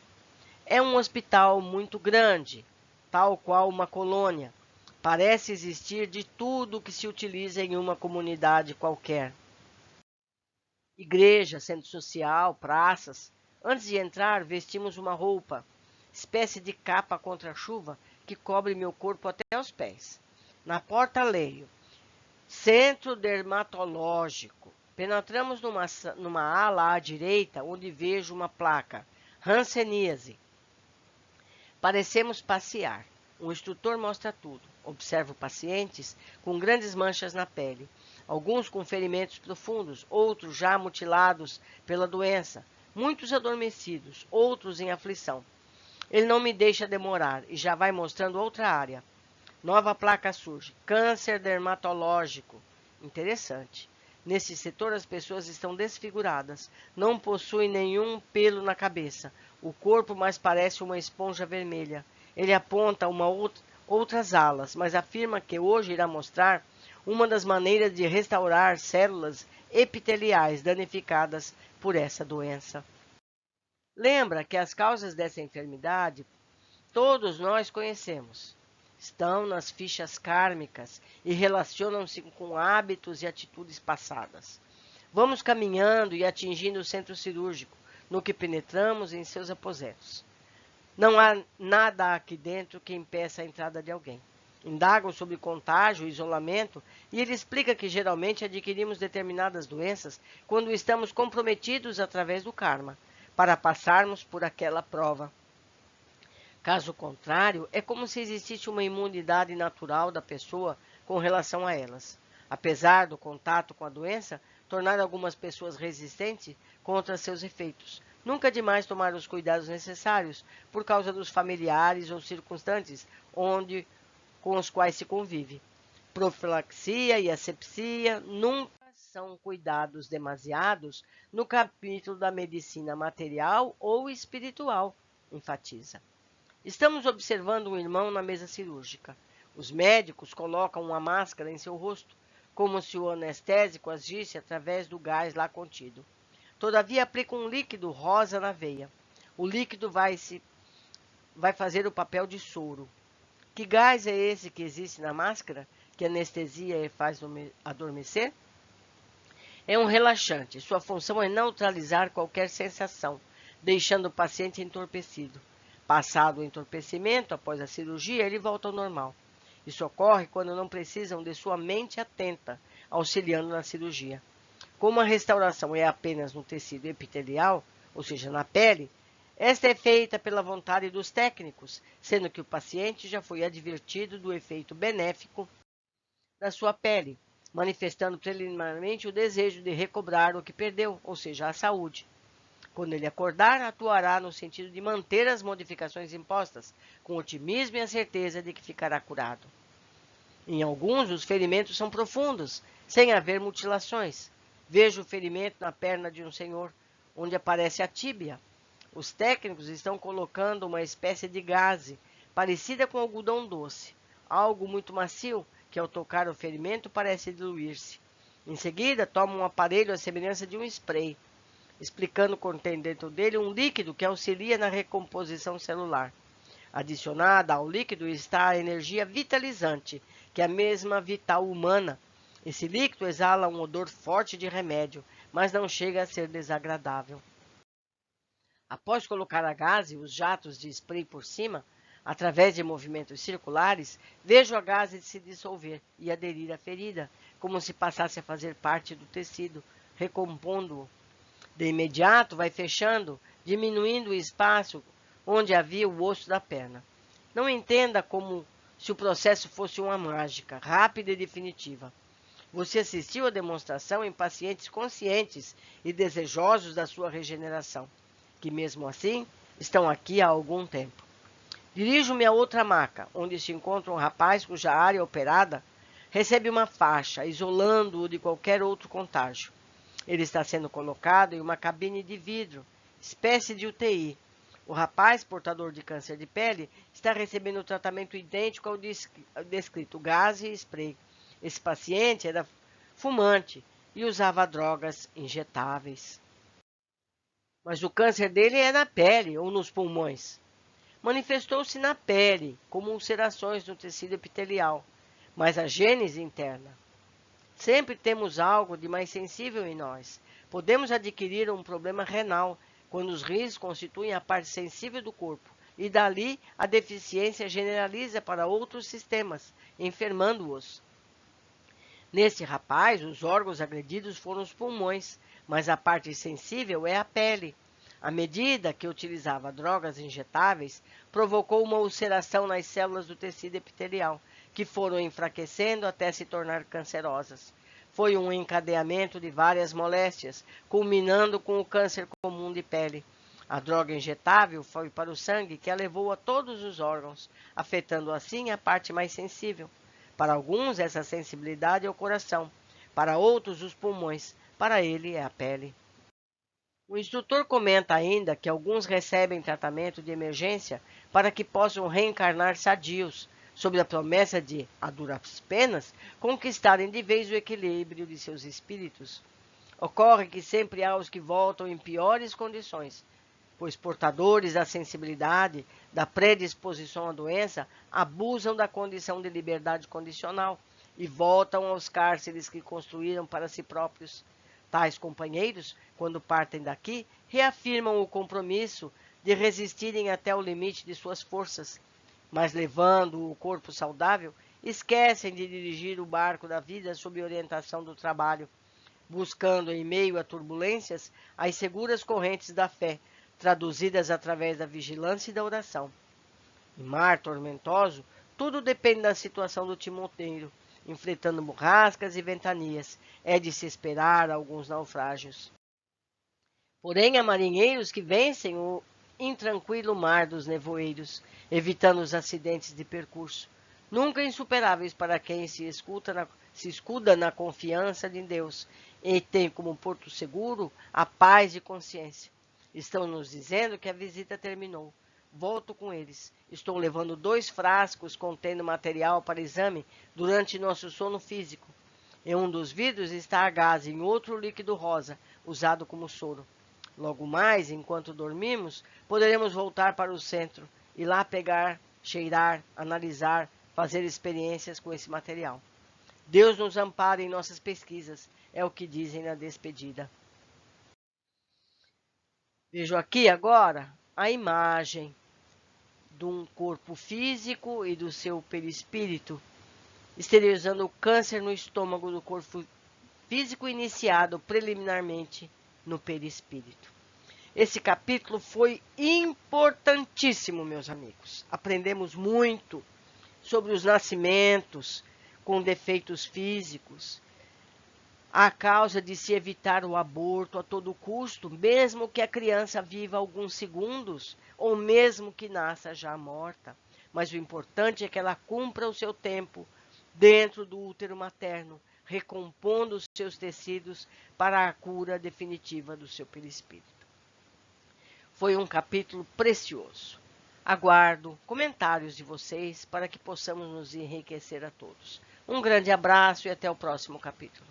É um hospital muito grande, tal qual uma colônia. Parece existir de tudo que se utiliza em uma comunidade qualquer. Igreja, centro social, praças. Antes de entrar, vestimos uma roupa, espécie de capa contra a chuva, que cobre meu corpo até os pés. Na porta leio: Centro Dermatológico. Penetramos numa ala à direita, onde vejo uma placa: Hanseníase. Parecemos passear. O instrutor mostra tudo. Observo pacientes com grandes manchas na pele, alguns com ferimentos profundos, outros já mutilados pela doença, muitos adormecidos, outros em aflição. Ele não me deixa demorar e já vai mostrando outra área. Nova placa surge: câncer dermatológico. Interessante. Nesse setor, as pessoas estão desfiguradas, não possuem nenhum pelo na cabeça. O corpo mais parece uma esponja vermelha. Ele aponta outras alas, mas afirma que hoje irá mostrar uma das maneiras de restaurar células epiteliais danificadas por essa doença. Lembra que as causas dessa enfermidade todos nós conhecemos. Estão nas fichas kármicas e relacionam-se com hábitos e atitudes passadas. Vamos caminhando e atingindo o centro cirúrgico, no que penetramos em seus aposentos. Não há nada aqui dentro que impeça a entrada de alguém. Indagam sobre contágio e isolamento e ele explica que geralmente adquirimos determinadas doenças quando estamos comprometidos através do karma, para passarmos por aquela prova. Caso contrário, é como se existisse uma imunidade natural da pessoa com relação a elas. Apesar do contato com a doença tornar algumas pessoas resistentes contra seus efeitos, nunca é demais tomar os cuidados necessários por causa dos familiares ou circunstantes com os quais se convive. Profilaxia e asepsia nunca são cuidados demasiados no capítulo da medicina material ou espiritual, enfatiza. Estamos observando um irmão na mesa cirúrgica. Os médicos colocam uma máscara em seu rosto, como se o anestésico agisse através do gás lá contido. Todavia, aplicam um líquido rosa na veia. O líquido vai fazer o papel de soro. Que gás é esse que existe na máscara, que anestesia e faz adormecer? É um relaxante. Sua função é neutralizar qualquer sensação, deixando o paciente entorpecido. Passado o entorpecimento, após a cirurgia, ele volta ao normal. Isso ocorre quando não precisam de sua mente atenta, auxiliando na cirurgia. Como a restauração é apenas no tecido epitelial, ou seja, na pele, esta é feita pela vontade dos técnicos, sendo que o paciente já foi advertido do efeito benéfico da sua pele, manifestando preliminarmente o desejo de recobrar o que perdeu, ou seja, a saúde. Quando ele acordar, atuará no sentido de manter as modificações impostas, com otimismo e a certeza de que ficará curado. Em alguns, os ferimentos são profundos, sem haver mutilações. Vejo o ferimento na perna de um senhor, onde aparece a tíbia. Os técnicos estão colocando uma espécie de gaze, parecida com algodão doce, algo muito macio, que ao tocar o ferimento parece diluir-se. Em seguida, tomam um aparelho à semelhança de um spray, explicando que contém dentro dele um líquido que auxilia na recomposição celular. Adicionada ao líquido está a energia vitalizante, que é a mesma vital humana. Esse líquido exala um odor forte de remédio, mas não chega a ser desagradável. Após colocar a gaze, os jatos de spray por cima, através de movimentos circulares, vejo a gaze se dissolver e aderir à ferida, como se passasse a fazer parte do tecido, recompondo-o. De imediato, vai fechando, diminuindo o espaço onde havia o osso da perna. Não entenda como se o processo fosse uma mágica, rápida e definitiva. Você assistiu à demonstração em pacientes conscientes e desejosos da sua regeneração, que mesmo assim estão aqui há algum tempo. Dirijo-me a outra maca, onde se encontra um rapaz cuja área operada recebe uma faixa, isolando-o de qualquer outro contágio. Ele está sendo colocado em uma cabine de vidro, espécie de UTI. O rapaz, portador de câncer de pele, está recebendo tratamento idêntico ao descrito, gás e spray. Esse paciente era fumante e usava drogas injetáveis. Mas o câncer dele é na pele ou nos pulmões. Manifestou-se na pele, como ulcerações no tecido epitelial, mas a gênese interna. Sempre temos algo de mais sensível em nós. Podemos adquirir um problema renal, quando os rins constituem a parte sensível do corpo, e dali a deficiência generaliza para outros sistemas, enfermando-os. Neste rapaz, os órgãos agredidos foram os pulmões, mas a parte sensível é a pele. À medida que utilizava drogas injetáveis, provocou uma ulceração nas células do tecido epitelial, que foram enfraquecendo até se tornar cancerosas. Foi um encadeamento de várias moléstias, culminando com o câncer comum de pele. A droga injetável foi para o sangue, que a levou a todos os órgãos, afetando assim a parte mais sensível. Para alguns, essa sensibilidade é o coração, para outros, os pulmões, para ele é a pele. O instrutor comenta ainda que alguns recebem tratamento de emergência para que possam reencarnar sadios, sob a promessa de, a duras penas, conquistarem de vez o equilíbrio de seus espíritos. Ocorre que sempre há os que voltam em piores condições, pois portadores da sensibilidade, da predisposição à doença, abusam da condição de liberdade condicional e voltam aos cárceres que construíram para si próprios. Tais companheiros, quando partem daqui, reafirmam o compromisso de resistirem até o limite de suas forças, mas levando o corpo saudável, esquecem de dirigir o barco da vida sob orientação do trabalho, buscando, em meio a turbulências, as seguras correntes da fé, traduzidas através da vigilância e da oração. Em mar tormentoso, tudo depende da situação do timoneiro, enfrentando borrascas e ventanias. É de se esperar alguns naufrágios. Porém, há marinheiros que vencem o intranquilo mar dos nevoeiros, evitando os acidentes de percurso, nunca insuperáveis para quem se escuda na confiança de Deus e tem como porto seguro a paz de consciência. Estão nos dizendo que a visita terminou. Volto com eles. Estou levando 2 frascos contendo material para exame durante nosso sono físico. Em um dos vidros está a gás e em outro líquido rosa, usado como soro. Logo mais, enquanto dormimos, poderemos voltar para o centro e lá pegar, cheirar, analisar, fazer experiências com esse material. Deus nos ampara em nossas pesquisas, é o que dizem na despedida. Vejo aqui agora a imagem de um corpo físico e do seu perispírito, exteriorizando o câncer no estômago do corpo físico iniciado preliminarmente no perispírito. Esse capítulo foi importantíssimo, meus amigos. Aprendemos muito sobre os nascimentos com defeitos físicos, a causa de se evitar o aborto a todo custo, mesmo que a criança viva alguns segundos, ou mesmo que nasça já morta. Mas o importante é que ela cumpra o seu tempo dentro do útero materno, recompondo os seus tecidos para a cura definitiva do seu perispírito. Foi um capítulo precioso. Aguardo comentários de vocês para que possamos nos enriquecer a todos. Um grande abraço e até o próximo capítulo.